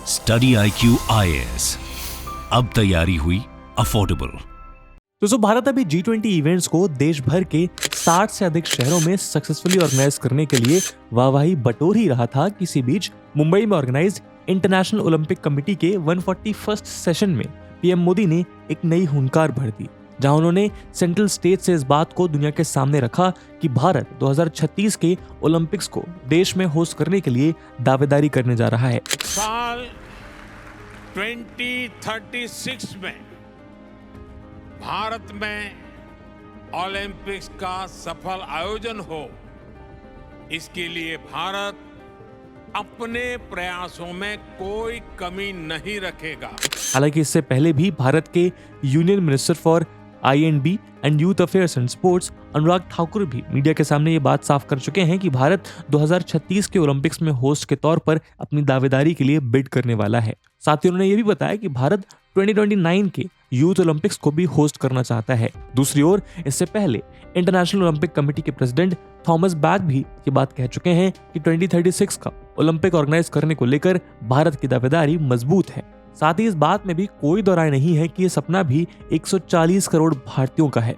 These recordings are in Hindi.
स्टडी IQ IAS, अब तैयारी हुई अफोर्डेबल। दोस्तों, भारत अभी G20 इवेंट्स को देश भर के 60 से अधिक शहरों में सक्सेसफुली ऑर्गेनाइज करने के लिए वाहवाही बटोर ही रहा था। किसी बीच मुंबई में ऑर्गेनाइज्ड इंटरनेशनल ओलंपिक कमेटी के 141st सेशन में पीएम मोदी ने एक नई हुंकार भर दी, जहां उन्होंने सेंट्रल स्टेट से इस बात को दुनिया के सामने रखा कि भारत 2036 के ओलंपिक्स को देश में होस्ट करने के लिए दावेदारी करने जा रहा है। साल 2036 में भारत में ओलंपिक्स का सफल आयोजन हो, इसके लिए भारत अपने प्रयासों में कोई कमी नहीं रखेगा। हालांकि इससे पहले भी भारत के union minister for INB and youth affairs and sports Anurag Thakur भी मीडिया के सामने ये बात साफ कर चुके हैं कि भारत 2036 के ओलंपिक्स में होस्ट के तौर पर अपनी दावेदारी के लिए बिड करने वाला है। साथ ही उन्होंने ये भी बताया कि भारत 2029 के यूथ ओलंपिक्स को भी होस्ट करना चाहता है। दूसरी ओर, इससे पहले इंटरनेशनल ओलंपिक कमेटी के प्रेसिडेंट थॉमस बैक भी ये बात कह चुके हैं कि 2036 का ओलंपिक ऑर्गेनाइज करने को लेकर भारत की दावेदारी मजबूत है। साथ ही इस बात में भी कोई दो राय नहीं है कि ये सपना भी 140 करोड़ भारतीयों का है,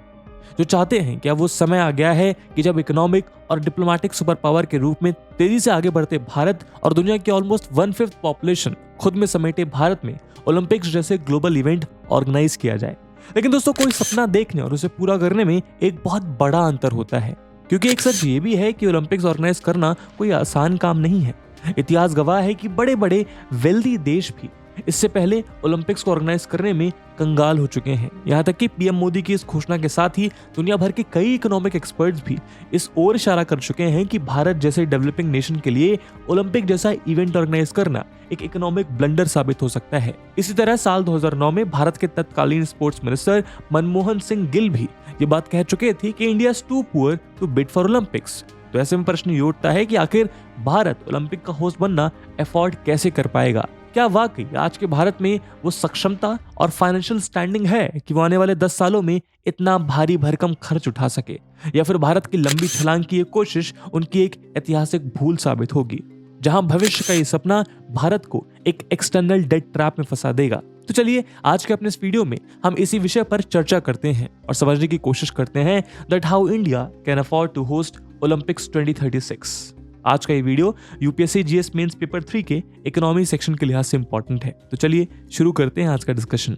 जो चाहते हैं कि अब वो समय आ गया है कि जब इकोनॉमिक और डिप्लोमेटिक सुपर पावर के रूप में तेजी से आगे बढ़ते भारत और दुनिया की ऑलमोस्ट 1/5 पॉपुलेशन खुद में समेटे भारत में ओलंपिक्स जैसे ग्लोबल इवेंट ऑर्गेनाइज किया जाए। लेकिन दोस्तों, कोई सपना देखने और उसे पूरा करने में एक बहुत बड़ा अंतर होता है, क्योंकि एक सच ये भी है कि ओलंपिक्स ऑर्गेनाइज करना कोई आसान काम नहीं है। इतिहास गवाह है कि बड़े बड़े वेल्दी देश भी इससे पहले ओलंपिक्स को ऑर्गेनाइज करने में कंगाल हो चुके हैं। यहाँ तक कि पीएम मोदी की इस घोषणा के साथ ही दुनिया भर के कई इकोनॉमिक एक्सपर्ट्स भी इस ओर इशारा कर चुके हैं कि भारत जैसे डेवलपिंग नेशन के लिए ओलंपिक जैसा इवेंट ऑर्गेनाइज करना एक इकोनॉमिक ब्लंडर साबित हो सकता है। इसी तरह साल 2009 में भारत के तत्कालीन स्पोर्ट्स मिनिस्टर मनमोहन सिंह गिल भी ये बात कह चुके थे कि India is too poor to bid for Olympics. तो ऐसे में प्रश्न ये उठता है कि आखिर भारत ओलंपिक का होस्ट बनना अफोर्ड कैसे कर पाएगा? क्या वाकई आज के भारत में वो सक्षमता और फाइनेंशियल स्टैंडिंग है कि वो आने वाले 10 सालों में इतना भारी भरकम खर्च उठा सके, या फिर भारत की लंबी छलांग की ये कोशिश उनकी एक ऐतिहासिक भूल साबित होगी, जहां भविष्य का ये सपना भारत को एक एक्सटर्नल डेट ट्रैप में फंसा देगा? तो चलिए आज के अपने इस वीडियो में हम इसी विषय पर चर्चा करते हैं और समझने की कोशिश करते हैं that how India can afford to host Olympics 2036। आज का ये video UPSC GS mains paper 3 के इकोनॉमी सेक्शन के लिहाज से इंपॉर्टेंट है। तो चलिए शुरू करते हैं आज का डिस्कशन।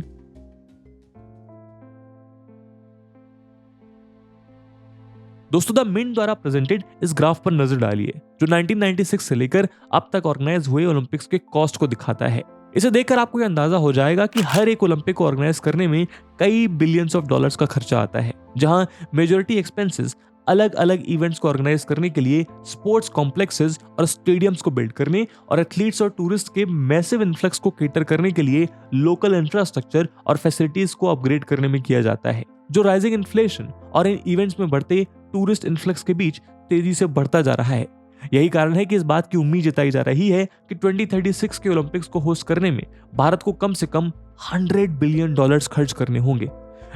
दोस्तों, द मिंट द्वारा प्रेजेंटेड इस ग्राफ पर नजर डालिए, जो 1996 से लेकर अब तक ऑर्गेनाइज हुए ओलंपिक्स के कॉस्ट को दिखाता है। इसे देखकर आपको यह अंदाजा हो जाएगा कि हर एक ओलंपिक को ऑर्गेनाइज करने में कई बिलियंस ऑफ डॉलर्स का खर्चा आता है, जहां मेजॉरिटी एक्सपेंसेस अलग अलग इवेंट्स को ऑर्गेनाइज करने के लिए स्पोर्ट्स कॉम्प्लेक्सेस और स्टेडियम्स को बिल्ड करने और एथलीट्स और टूरिस्ट के मैसिव इन्फ्लक्स को केटर करने के लिए लोकल इंफ्रास्ट्रक्चर और फैसिलिटीज को अपग्रेड करने में किया जाता है, जो राइजिंग इन्फ्लेशन और इन इवेंट्स में बढ़ते टूरिस्ट इन्फ्लक्स के बीच तेजी से बढ़ता जा रहा है। यही कारण है कि इस बात की उम्मीद जताई जा रही है कि 2036 के ओलंपिक्स को होस्ट करने में भारत को कम से कम $100 बिलियन खर्च करने होंगे।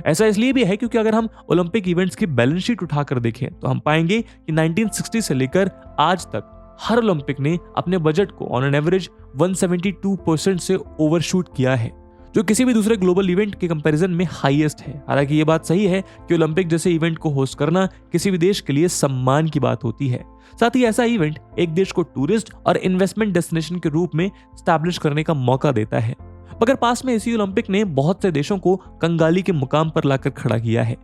ऐसा इसलिए भी है क्योंकि अगर हम ओलंपिक इवेंट्स की बैलेंस शीट उठाकर देखें तो हम पाएंगे कि 1960 से लेकर आज तक हर ओलंपिक ने अपने बजट को ऑन एन एवरेज 172% से ओवरशूट किया है, जो किसी भी दूसरे ग्लोबल इवेंट के कंपैरिजन में हाईएस्ट है। हालांकि ये बात सही है कि ओलंपिक जैसे इवेंट को होस्ट करना किसी भी देश के लिए सम्मान की बात होती है। साथ ही ऐसा इवेंट एक देश को टूरिस्ट और इन्वेस्टमेंट डेस्टिनेशन के रूप में स्टैब्लिश करने का मौका देता है। मगर पास में इसी ओलंपिक ने बहुत से देशों को कंगाली के मुकाम पर लाकर खड़ा किया है।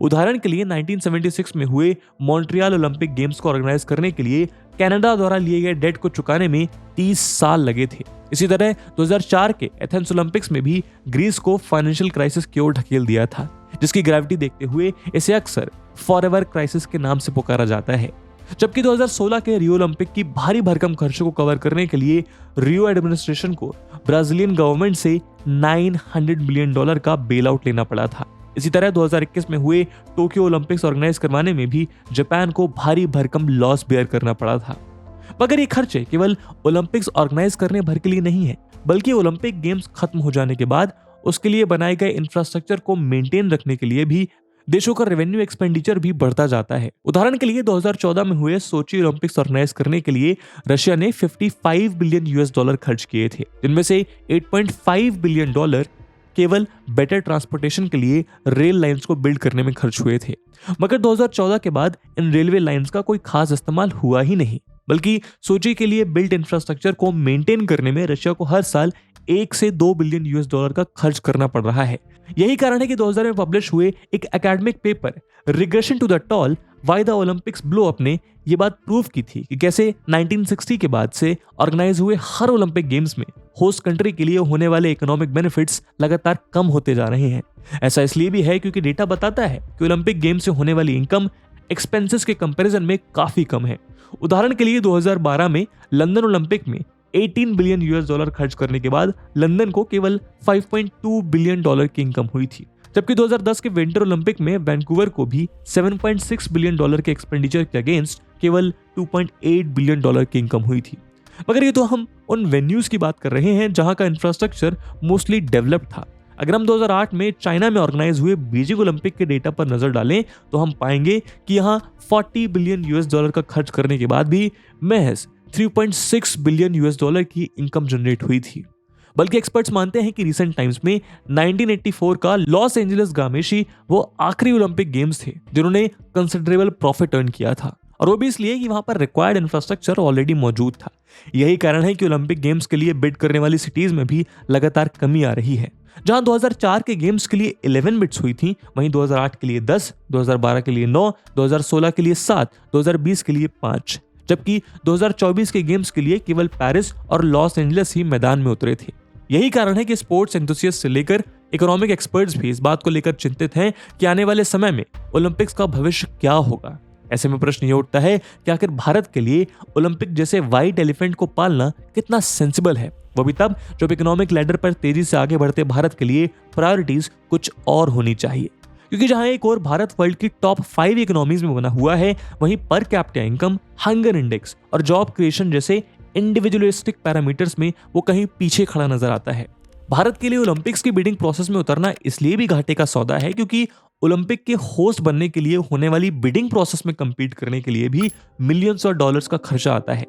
उदाहरण के लिए 1976 में हुए मॉन्ट्रियल ओलंपिक गेम्स को ऑर्गेनाइज करने के लिए कनाडा द्वारा लिए गए डेट को चुकाने में 30 साल लगे थे। इसी तरह 2004 के एथेंस ओलंपिक्स में भी ग्रीस को फाइनेंशियल क्राइसिस की ओर ढकेल दिया था, जिसकी ग्रेविटी देखते हुए इसे अक्सर फॉरएवर क्राइसिस के नाम से पुकारा जाता है। जबकि 2016 के रियो ओलंपिक की भारी भरकम खर्चों को कवर करने के लिए रियो एडमिनिस्ट्रेशन को ब्राजीलियन गवर्नमेंट से $900 मिलियन का बेल आउट लेना पड़ा था। इसी तरह 2021 में हुए टोक्यो ओलंपिक्स ऑर्गेनाइज करवाने में भी जापान को भारी भरकम लॉस बेयर करना पड़ा था। मगर ये खर्चे केवल ओलंपिक्स ऑर्गेनाइज करने भर के लिए नहीं है, बल्कि ओलंपिक गेम्स खत्म हो जाने के बाद उसके लिए बनाए गए इंफ्रास्ट्रक्चर को मेंटेन रखने के लिए भी देशों का रेवेन्यू एक्सपेंडिचर भी बढ़ता जाता है। उदाहरण के लिए 2014 में हुए सोची ओलंपिक्स ऑर्गेनाइज करने के लिए रशिया ने 55 बिलियन यूएस डॉलर खर्च किए थे, जिनमें से 8.5 बिलियन डॉलर केवल बेटर ट्रांसपोर्टेशन के लिए रेल लाइंस को बिल्ड करने में खर्च हुए थे। मगर 2014 के बाद इन रेलवे लाइंस का कोई खास इस्तेमाल हुआ ही नहीं, बल्कि सोची के लिए बिल्ट इंफ्रास्ट्रक्चर को मेंटेन करने में रशिया को हर साल 1 से 2 बिलियन यूएस डॉलर का खर्च करना पड़ रहा है। यही कारण है कि 2000 में पब्लिश हुए एक academic paper regression to the tail why the Olympics blow up ने ये बात प्रूव की थी कि कैसे 1960 के बाद से ऑर्गेनाइज हुए हर ओलंपिक गेम्स में होस्ट कंट्री के लिए होने वाले इकोनॉमिक बेनिफिट्स लगातार कम होते जा रहे हैं। ऐसा इसलिए भी है क्योंकि डेटा बताता है कि ओलंपिक गेम्स से होने वाली इनकम एक्सपेंसेस के कंपैरिजन में काफी कम है। उदाहरण के लिए 2012 में लंदन ओलंपिक में 18 बिलियन यूएस डॉलर खर्च करने के बाद लंदन को केवल 5.2 बिलियन डॉलर की इनकम हुई थी, जबकि 2010 के विंटर ओलंपिक में वैंकूवर को भी 7.6 बिलियन डॉलर के एक्सपेंडिचर के अगेंस्ट केवल 2.8 बिलियन डॉलर की इनकम हुई थी। मगर ये तो हम उन वेन्यूज की बात कर रहे हैं जहां का इंफ्रास्ट्रक्चर मोस्टली डेवलप्ड था। अगर हम 2008 में चाइना में ऑर्गेनाइज हुए बीजिंग ओलंपिक के डेटा पर नजर डालें तो हम पाएंगे कि यहां 40 बिलियन यूएस डॉलर का खर्च करने के बाद भी महज 3.6 बिलियन यूएस डॉलर की इनकम जनरेट हुई थी। बल्कि एक्सपर्ट्स मानते हैं कि रिसेंट टाइम्स में 1984 का लॉस एंजलिस गामेशी वो आखिरी ओलंपिक गेम्स थे जिन्होंने कंसिडरेबल प्रॉफिट अर्न किया था, और वो भी इसलिए कि वहां पर रिक्वायर्ड इंफ्रास्ट्रक्चर ऑलरेडी मौजूद था। यही कारण है कि ओलंपिक गेम्स के लिए बिड करने वाली सिटीज में भी लगातार कमी आ रही है। जहां 2004 के गेम्स के लिए 11 बिड्स हुई थी, वहीं 2008 के लिए 10, 2012 के लिए 9, 2016 के लिए 7, 2020 के लिए 5, जबकि 2024 के गेम्स के लिए केवल पेरिस और लॉस एंजलिस ही मैदान में उतरे थे। यही कारण है कि स्पोर्ट्स एंथुसियास्ट से लेकर इकोनॉमिक एक्सपर्ट्स भी इस बात को लेकर चिंतित हैं कि आने वाले समय में ओलंपिक्स का भविष्य क्या होगा। ऐसे में प्रश्न ये उठता है कि आखिर भारत के लिए ओलंपिक जैसे व्हाइट एलिफेंट को पालना कितना सेंसिबल है, वो भी तब जब इकोनॉमिक लैडर पर तेजी से आगे बढ़ते भारत के लिए प्रायोरिटीज कुछ और होनी चाहिए। क्योंकि जहां एक और भारत वर्ल्ड की टॉप 5 इकोनॉमीज में बना हुआ है, वहीं per capita income, hunger index और जॉब क्रिएशन जैसे इंडिविजुअलिस्टिक पैरामीटर्स में वो कहीं पीछे खड़ा नजर आता है। भारत के लिए ओलंपिक्स की बिडिंग प्रोसेस में उतरना इसलिए भी घाटे का सौदा है क्योंकि ओलंपिक के होस्ट बनने के लिए होने वाली बिडिंग प्रोसेस में compete करने के लिए भी मिलियंस ऑफ डॉलर्स का खर्चा आता है।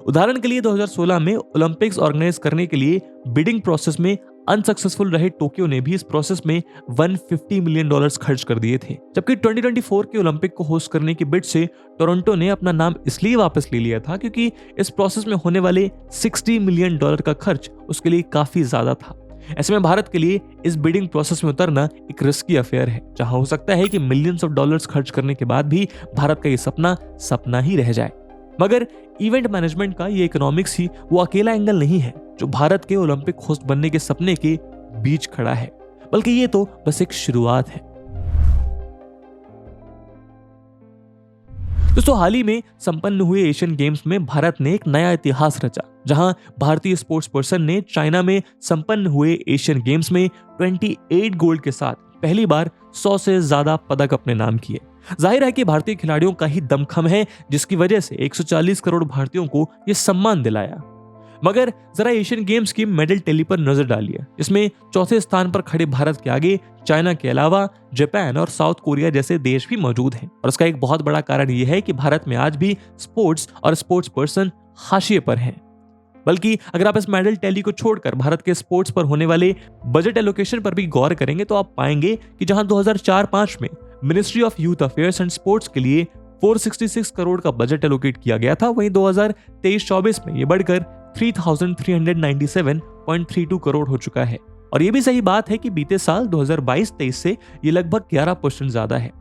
उदाहरण के लिए 2016 में ओलंपिक्स ऑर्गेनाइज करने के लिए बिडिंग प्रोसेस में अनसक्सेसफुल रहे टोक्यो ने भी इस प्रोसेस में 150 मिलियन डॉलर्स खर्च कर दिए थे, जबकि 2024 के ओलंपिक को होस्ट करने की बिड से टोरंटो ने अपना नाम इसलिए वापस ले लिया था क्योंकि इस प्रोसेस में होने वाले 60 मिलियन डॉलर का खर्च उसके लिए काफी ज्यादा था। ऐसे में भारत के लिए इस बिडिंग प्रोसेस में उतरना एक रिस्की अफेयर है, जहां हो सकता है कि मिलियंस ऑफ डॉलर्स खर्च करने के बाद भी भारत का ये सपना ही रह जाए। मगर इवेंट मैनेजमेंट का ये इकोनॉमिक्स ही वो अकेला एंगल नहीं है जो भारत के ओलंपिक होस्ट बनने के सपने के बीच खड़ा है, बल्कि ये तो बस एक शुरुआत है। दोस्तों, हाल ही में संपन्न हुए एशियन गेम्स में भारत ने एक नया इतिहास रचा, जहां भारतीय स्पोर्ट्स पर्सन ने चाइना में संपन्न हुए एशियन गेम्स में 28 गोल्ड के साथ पहली बार 100 से ज्यादा पदक अपने नाम किए। जाहिर है कि भारतीय खिलाड़ियों का ही दमखम है जिसकी वजह से 140 करोड़ भारतीयों को यह सम्मान दिलाया। मगर जरा एशियन गेम्स की मेडल टैली पर नजर डालिए, इसमें चौथे स्थान पर खड़े भारत के आगे चाइना के अलावा जापान और साउथ कोरिया जैसे देश भी मौजूद हैं। और इसका एक बहुत बड़ा कारण यह है कि भारत में आज भी स्पोर्ट्स और स्पोर्ट्स पर्सन हाशिए पर हैं। बल्कि अगर आप इस मेडल टैली को छोड़कर भारत के स्पोर्ट्स पर होने वाले बजट एलोकेशन पर भी गौर करेंगे तो आप पाएंगे कि जहां 2004-05 में ministry of youth affairs and sports के लिए 466 करोड़ का बजट एलोकेट किया गया था, वहीं 2023-24 में यह बढ़कर 3,397.32 करोड़ हो चुका है। और यह भी सही बात है कि बीते साल 2022-23 से ये लगभग 11% ज्यादा है।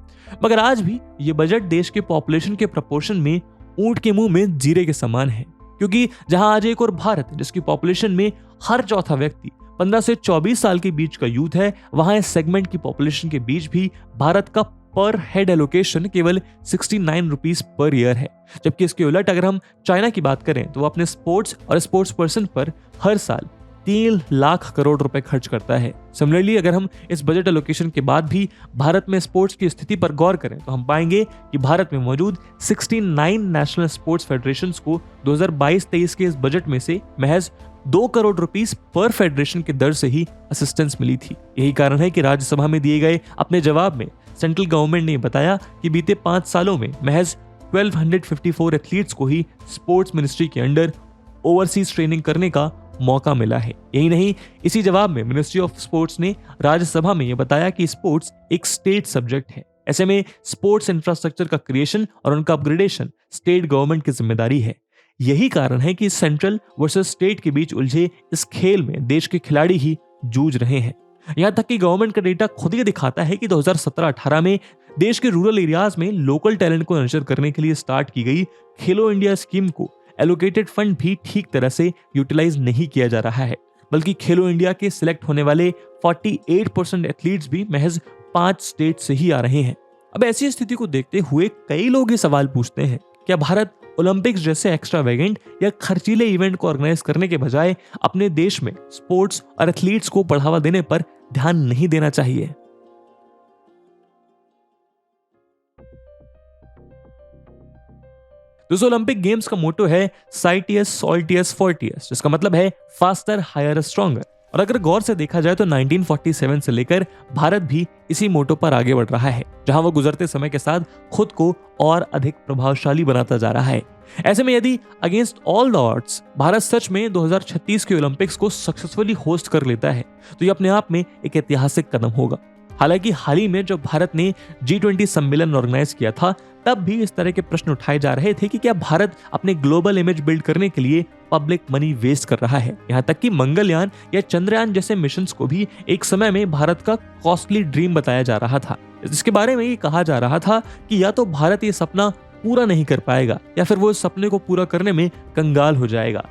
मगर आज भी ये बजट देश के पॉपुलेशन के प्रपोर्शन में ऊंट के मुंह में जीरे के समान है, क्योंकि जहां आज एक और भारत जिसकी पॉपुलेशन में हर चौथा व्यक्ति 15 से 24 साल के बीच का यूथ है, वहां इस सेगमेंट की पॉपुलेशन के बीच भी भारत का पर हेड एलोकेशन केवल 69 रुपीस पर ईयर है। जबकि इसके उलट अगर हम चाइना की बात करें तो वो अपने स्पोर्ट्स और स्पोर्ट्स पर्सन पर हर साल 3 लाख करोड़ रुपए खर्च करता है। सिमिलरली अगर हम इस बजट एलोकेशन के बाद भी भारत में स्पोर्ट्स की स्थिति पर गौर करें तो हम पाएंगे कि भारत में मौजूद 69 नेशनल स्पोर्ट्स फेडरेशंस को 2022-23 के इस बजट में से महज 2 करोड़ रुपीस पर फेडरेशन के दर से ही असिस्टेंस मिली थी। यही कारण है कि राज्यसभा में दिए गए अपने जवाब में सेंट्रल गवर्नमेंट ने बताया कि बीते 5 सालों में महज 1254 एथलीट्स को ही स्पोर्ट्स मिनिस्ट्री के अंडर ओवरसीज ट्रेनिंग करने का मौका मिला है। यही नहीं, इसी जवाब में मिनिस्ट्री ऑफ स्पोर्ट्स ने राज्यसभा में यह बताया कि स्पोर्ट्स एक स्टेट सब्जेक्ट है। ऐसे में स्पोर्ट्स इंफ्रास्ट्रक्चर का क्रिएशन और उनका अपग्रेडेशन स्टेट गवर्नमेंट की जिम्मेदारी है। यही कारण है कि सेंट्रल वर्सेस स्टेट के बीच उलझे इस खेल में देश के खिलाड़ी ही जूझ रहे हैं। यहां तक कि गवर्नमेंट का डेटा खुद ही दिखाता है कि 2017-18 में देश के रूरल एरियाज में लोकल टैलेंट को नर्चर करने के लिए स्टार्ट की गई खेलो इंडिया स्कीम को एलोकेटेड फंड भी ठीक तरह से यूटिलाइज नहीं किया जा रहा है, बल्कि खेलो इंडिया के सिलेक्ट होने वाले 48% एथलीट्स भी महज 5 स्टेट से ही आ रहे हैं। अब ऐसी स्थिति को देखते हुए कई लोग ये सवाल पूछते हैं, क्या भारत ओलंपिक्स जैसे एक्स्ट्रावेगेंट या खर्चीले इवेंट को ऑर्गेनाइज करने के बजाय अपने देश में स्पोर्ट्स और एथलीट्स को बढ़ावा देने पर ध्यान नहीं देना चाहिए? दोस्तों, ओलंपिक गेम्स का मोटो है साइटियस सॉल्टियस फोर्टियस, जिसका मतलब है फास्टर हायर स्ट्रॉन्गर। और अगर गौर से देखा जाए तो 1947 से लेकर भारत भी इसी मोटो पर आगे बढ़ रहा है, जहां वो गुजरते समय के साथ खुद को और अधिक प्रभावशाली बनाता जा रहा है। ऐसे में यदि against all the odds Bharat सच में 2036 के ओलंपिक्स को सक्सेसफुली होस्ट कर लेता है तो ये अपने आप में एक ऐतिहासिक कदम होगा। हालांकि हाल ही में जब भारत ने G20 सम्मेलन ऑर्गेनाइज किया था, तब भी इस तरह के प्रश्न उठाए जा रहे थे कि क्या भारत अपने ग्लोबल इमेज बिल्ड करने के लिए पब्लिक मनी वेस्ट कर रहा है। यहाँ तक कि मंगलयान या चंद्रयान जैसे मिशंस को भी एक समय में भारत का कॉस्टली ड्रीम बताया जा रहा था। इसके बारे में ये कहा जा रहा था कि या तो भारत ये सपना पूरा नहीं कर पाएगा या फिर वो इस सपने को पूरा करने में कंगाल हो जाएगा।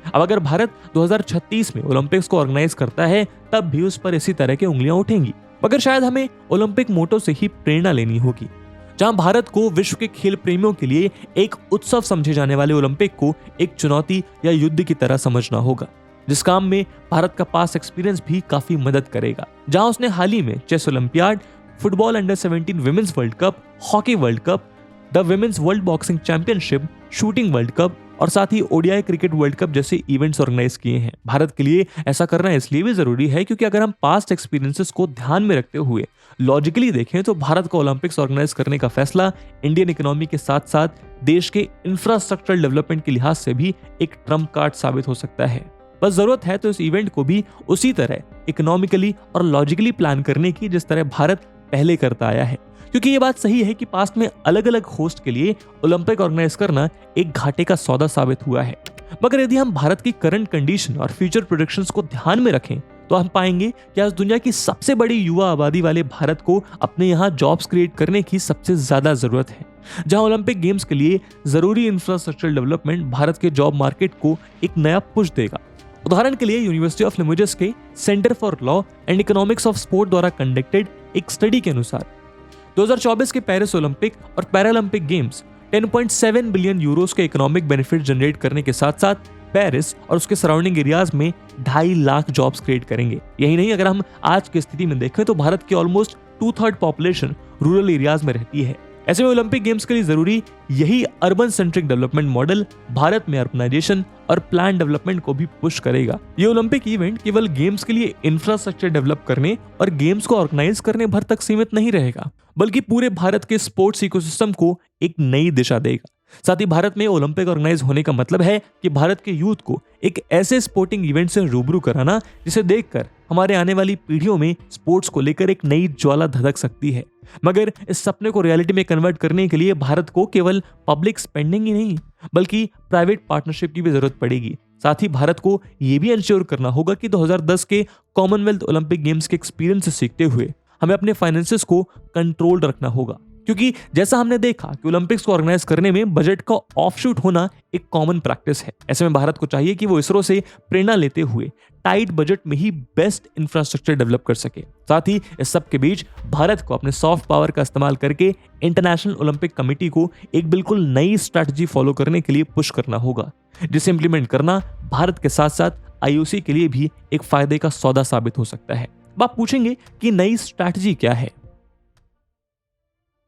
अब अगर भारत 2036 में ओलंपिक्स को ऑर्गेनाइज करता है, तब भी उस पर इसी तरह की उंगलियां उठेंगी। मगर शायद हमें ओलंपिक मोटो से ही प्रेरणा लेनी होगी, जहां भारत को विश्व के खेल प्रेमियों के लिए एक उत्सव समझे जाने वाले ओलंपिक को एक चुनौती या युद्ध की तरह समझना होगा, जिस काम में भारत का पास्ट एक्सपीरियंस भी काफी मदद करेगा। जहां उसने हाल ही में chess Olympiad, football under 17 women's world cup, hockey world cup, the women's world boxing championship, shooting world cup और साथ ही ओडीआई क्रिकेट वर्ल्ड कप जैसे इवेंट्स ऑर्गेनाइज किए हैं। भारत के लिए ऐसा करना इसलिए भी जरूरी है क्योंकि अगर हम पास्ट एक्सपीरियंसेस को ध्यान में रखते हुए लॉजिकली देखें तो भारत को ओलंपिक्स ऑर्गेनाइज करने का फैसला इंडियन इकोनॉमी के साथ साथ देश के इंफ्रास्ट्रक्चरल डेवलपमेंट के लिहाज से भी एक ट्रम्प कार्ड साबित हो सकता है। बस जरूरत है तो इस इवेंट को भी उसी तरह इकोनॉमिकली और लॉजिकली प्लान करने की जिस तरह भारत पहले करता आया है, क्योंकि ये बात सही है कि पास्ट में अलग अलग होस्ट के लिए ओलंपिक ऑर्गेनाइज करना एक घाटे का सौदा साबित हुआ है। मगर यदि हम भारत की करंट कंडीशन और फ्यूचर प्रोजेक्शंस को ध्यान में रखें तो हम पाएंगे कि आज दुनिया की सबसे बड़ी युवा आबादी वाले भारत को अपने यहाँ जॉब्स क्रिएट करने की सबसे ज्यादा जरूरत है। जहां ओलंपिक गेम्स के लिए जरूरी इंफ्रास्ट्रक्चर डेवलपमेंट भारत के जॉब मार्केट को एक नया पुश देगा। उदाहरण के लिए यूनिवर्सिटी ऑफ लिमोजिस के centre for law and economics of sport द्वारा कंडक्टेड एक स्टडी के अनुसार 2024 के पेरिस ओलंपिक और पैरालंपिक गेम्स 10.7 बिलियन यूरोस के इकोनॉमिक बेनिफिट जनरेट करने के साथ साथ पेरिस और उसके सराउंडिंग एरियाज में 2.5 लाख जॉब्स क्रिएट करेंगे। यही नहीं, अगर हम आज की स्थिति में देखें तो भारत की ऑलमोस्ट 2/3 पॉपुलेशन रूरल एरियाज में रहती है। ऐसे में ओलंपिक गेम्स के लिए जरूरी यही urban centric development model Bharat में अर्बनाइजेशन और प्लान डेवलपमेंट को भी पुश करेगा। ये ओलंपिक इवेंट केवल गेम्स के लिए इंफ्रास्ट्रक्चर डेवलप करने और गेम्स को ऑर्गेनाइज करने भर तक सीमित नहीं रहेगा, बल्कि पूरे भारत के स्पोर्ट्स इकोसिस्टम को एक नई दिशा देगा। साथ ही भारत में ओलंपिक ऑर्गेनाइज होने का मतलब है कि भारत के यूथ को एक ऐसे स्पोर्टिंग इवेंट से रूबरू कराना जिसे देखकर हमारे आने वाली पीढ़ियों में स्पोर्ट्स को लेकर एक नई ज्वाला धधक सकती है। मगर इस सपने को रियलिटी में कन्वर्ट करने के लिए भारत को केवल पब्लिक स्पेंडिंग ही नहीं बल्कि प्राइवेट पार्टनरशिप की भी जरूरत पड़ेगी। साथ ही भारत को यह भी इंश्योर करना होगा कि 2010 के कॉमनवेल्थ ओलंपिक गेम्स के एक्सपीरियंस से सीखते हुए हमें अपने फाइनेंसेस को कंट्रोल रखना होगा, क्योंकि जैसा हमने देखा कि ओलंपिक्स को ऑर्गेनाइज करने में बजट का ऑफशूट होना एक कॉमन प्रैक्टिस है। ऐसे में भारत को चाहिए कि वो इसरो से प्रेरणा लेते हुए टाइट बजट में ही बेस्ट इंफ्रास्ट्रक्चर डेवलप कर सके। साथ ही इस सब के बीच भारत को अपने सॉफ्ट पावर का इस्तेमाल करके इंटरनेशनल ओलंपिक कमेटी को एक बिल्कुल नई स्ट्रैटेजी फॉलो करने के लिए पुश करना होगा, जिसे इंप्लीमेंट करना भारत के साथ साथ IOC के लिए भी एक फायदे का सौदा साबित हो सकता है। आप पूछेंगे कि नई स्ट्रैटेजी क्या है?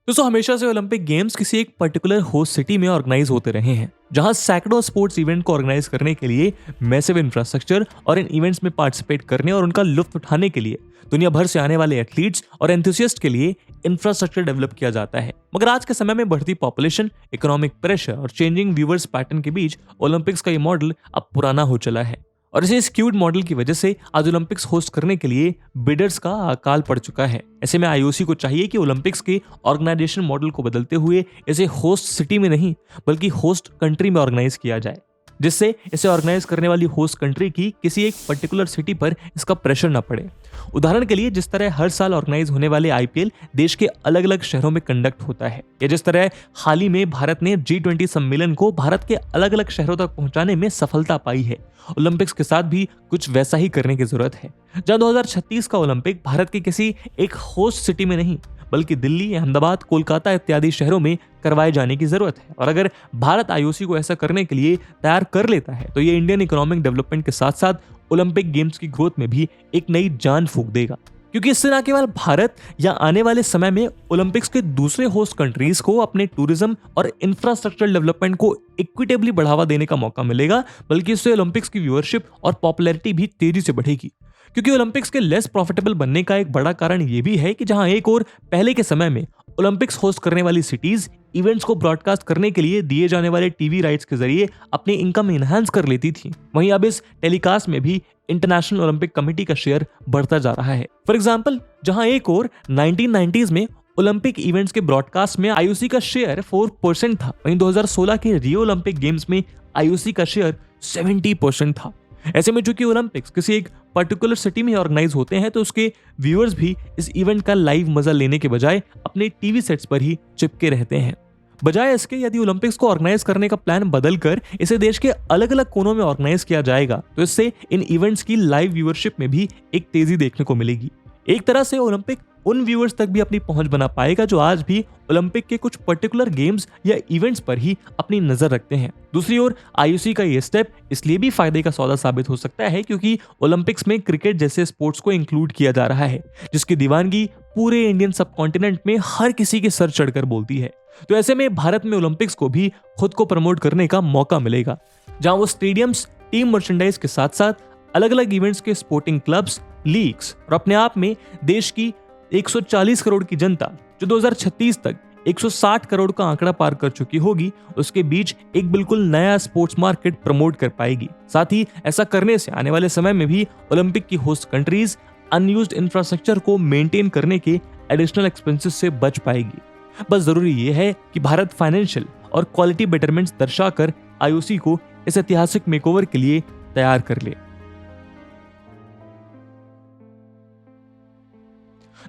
दोस्तों हमेशा से ओलंपिक गेम्स किसी एक पर्टिकुलर होस्ट सिटी में ऑर्गेनाइज होते रहे हैं, जहां सैकड़ों स्पोर्ट्स इवेंट को ऑर्गेनाइज करने के लिए मैसिव इंफ्रास्ट्रक्चर और इन इवेंट्स में पार्टिसिपेट करने और उनका लुत्फ उठाने के लिए दुनिया भर से आने वाले एथलीट्स और एंथुसियास्ट के लिए इंफ्रास्ट्रक्चर डेवलप किया जाता है। मगर आज के समय में बढ़ती पॉपुलेशन, इकोनॉमिक प्रेशर और चेंजिंग व्यूअर्स पैटर्न के बीच ओलंपिक्स का ये मॉडल अब पुराना हो चला है और इसे स्क्यूड मॉडल की वजह से आज ओलंपिक्स होस्ट करने के लिए बिडर्स का अकाल पड़ चुका है। ऐसे में आईओसी को चाहिए कि ओलंपिक्स के ऑर्गेनाइजेशन मॉडल को बदलते हुए इसे होस्ट सिटी में नहीं बल्कि होस्ट कंट्री में ऑर्गेनाइज किया जाए, जिससे इसे ऑर्गेनाइज करने वाली होस्ट कंट्री की किसी एक पर्टिकुलर सिटी पर इसका प्रेशर न पड़े। उदाहरण के लिए जिस तरह हर साल ऑर्गेनाइज होने वाले आईपीएल देश के अलग अलग शहरों में कंडक्ट होता है, या जिस तरह हाल ही में भारत ने G20 सम्मेलन को भारत के अलग अलग शहरों तक पहुंचाने में सफलता पाई है, ओलंपिक्स के साथ भी कुछ वैसा ही करने की जरूरत है। जहां 2036 का ओलंपिक भारत के किसी एक होस्ट सिटी में नहीं बल्कि दिल्ली, अहमदाबाद, कोलकाता इत्यादि शहरों में करवाए जाने की जरूरत है। और अगर भारत आईओसी को ऐसा करने के लिए तैयार कर लेता है तो ये इंडियन इकोनॉमिक डेवलपमेंट के साथ साथ ओलंपिक गेम्स की ग्रोथ में भी एक नई जान फूंक देगा, क्योंकि इससे न केवल भारत या आने वाले समय में ओलंपिक्स के दूसरे होस्ट कंट्रीज को अपने टूरिज्म और इंफ्रास्ट्रक्चर डेवलपमेंट को इक्विटेबली बढ़ावा देने का मौका मिलेगा, बल्कि इससे ओलंपिक्स की व्यूअरशिप और पॉपुलैरिटी भी तेजी से बढ़ेगी। क्योंकि ओलंपिक्स के लेस प्रॉफिटेबल बनने का एक बड़ा कारण यह भी है कि जहां एक और पहले के समय में ओलंपिक्स होस्ट करने वाली सिटीज इवेंट्स को ब्रॉडकास्ट करने के लिए दिए जाने वाले टीवी राइट्स के जरिए अपनी इनकम एनहांस कर लेती थी, वहीं अब इस टेलीकास्ट में भी इंटरनेशनल ओलंपिक कमेटी का शेयर बढ़ता जा रहा है। फॉर एग्जांपल, जहां एक और 1990s में ओलंपिक इवेंट्स के ब्रॉडकास्ट में आईओसी का शेयर 4% था, वहीं 2016 के रियो ओलंपिक गेम्स में आईओसी का शेयर 70% था। ऐसे में चूंकि ओलंपिक्स किसी एक पर्टिकुलर सिटी में ऑर्गेनाइज होते हैं तो उसके व्यूअर्स भी इस इवेंट का लाइव मजा लेने के बजाय अपने टीवी सेट्स पर ही चिपके रहते हैं। बजाय इसके यदि ओलंपिक्स को ऑर्गेनाइज करने का प्लान बदलकर इसे देश के अलग अलग कोनों में ऑर्गेनाइज किया जाएगा तो इससे इन इवेंट्स की लाइव व्यूअरशिप में भी एक तेजी देखने को मिलेगी। एक तरह से ओलंपिक उन व्यूअर्स तक भी अपनी पहुंच बना पाएगा जो आज भी ओलंपिक के कुछ पर्टिकुलर गेम्स या इवेंट्स पर ही अपनी नजर रखते हैं। दूसरी ओर आईओसी का ये स्टेप इसलिए भी फायदे का सौदा साबित हो सकता है क्योंकि ओलंपिक्स में क्रिकेट जैसे स्पोर्ट्स को इंक्लूड किया जा रहा है, जिसकी दीवानगी पूरे इंडियन सबकॉन्टिनेंट में हर किसी के सर चढ़कर बोलती है। तो ऐसे में भारत में ओलंपिक्स को भी खुद को प्रमोट करने का मौका मिलेगा, जहां वो स्टेडियम्स, टीम मर्चेंडाइज के साथ साथ अलग अलग इवेंट्स के स्पोर्टिंग क्लब्स, लीग्स और अपने आप में देश की 140 करोड़ की जनता जो 2036 तक 160 करोड़ का आंकड़ा पार कर चुकी होगी, उसके बीच एक बिल्कुल नया स्पोर्ट्स मार्केट प्रमोट कर पाएगी। साथ ही ऐसा करने से आने वाले समय में भी ओलंपिक की होस्ट कंट्रीज अनयूज्ड इंफ्रास्ट्रक्चर को मेंटेन करने के एडिशनल एक्सपेंसेस से बच पाएगी। बस जरूरी यह है कि भारत फाइनेंशियल और क्वालिटी बेटरमेंट्स दर्शाकर आईओसी को इस ऐतिहासिक मेकओवर के लिए तैयार कर ले।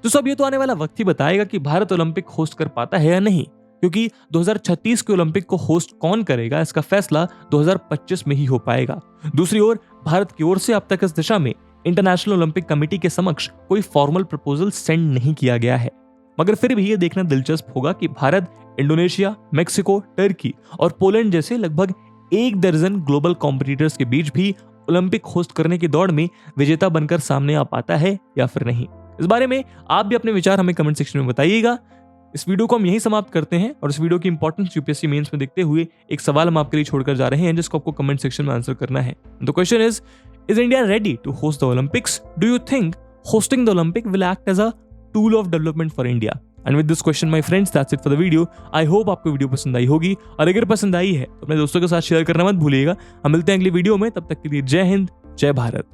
तो सब ये तो आने वाला वक्त ही बताएगा कि भारत ओलंपिक होस्ट कर पाता है या नहीं, क्योंकि 2036 के ओलंपिक को होस्ट कौन करेगा इसका फैसला 2025 में ही हो पाएगा। दूसरी ओर भारत की ओर से अब तक इस दिशा में इंटरनेशनल ओलंपिक कमेटी के समक्ष कोई फॉर्मल प्रपोजल सेंड नहीं किया गया है, मगर फिर भी ये देखना दिलचस्प होगा कि भारत इंडोनेशिया, मेक्सिको, टर्की और पोलैंड जैसे लगभग 1 दर्जन ग्लोबल कॉम्पिटिटर्स के बीच भी ओलंपिक होस्ट करने की दौड़ में विजेता बनकर सामने आ पाता है या फिर नहीं। इस बारे में आप भी अपने विचार हमें कमेंट सेक्शन में बताइएगा। इस वीडियो को हम यहीं समाप्त करते हैं और इस वीडियो की इंपॉर्टेंस यूपीएससी मेंस में देखते हुए एक सवाल हम आपके लिए छोड़कर जा रहे हैं जिसको आपको कमेंट सेक्शन में आंसर करना है। The question is India ready to host the Olympics? Do you think hosting the Olympic will act as a tool of development for India? And with this question, my friends, that's it for the video. I hope आपको वीडियो पसंद आई होगी और अगर पसंद आई है तो अपने दोस्तों के साथ शेयर करना मत भूलिएगा। हम मिलते हैं अगली वीडियो में, तब तक के लिए जय हिंद, जय भारत।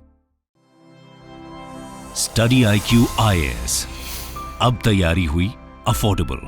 स्टडी IQ IAS, अब तैयारी हुई अफोर्डेबल।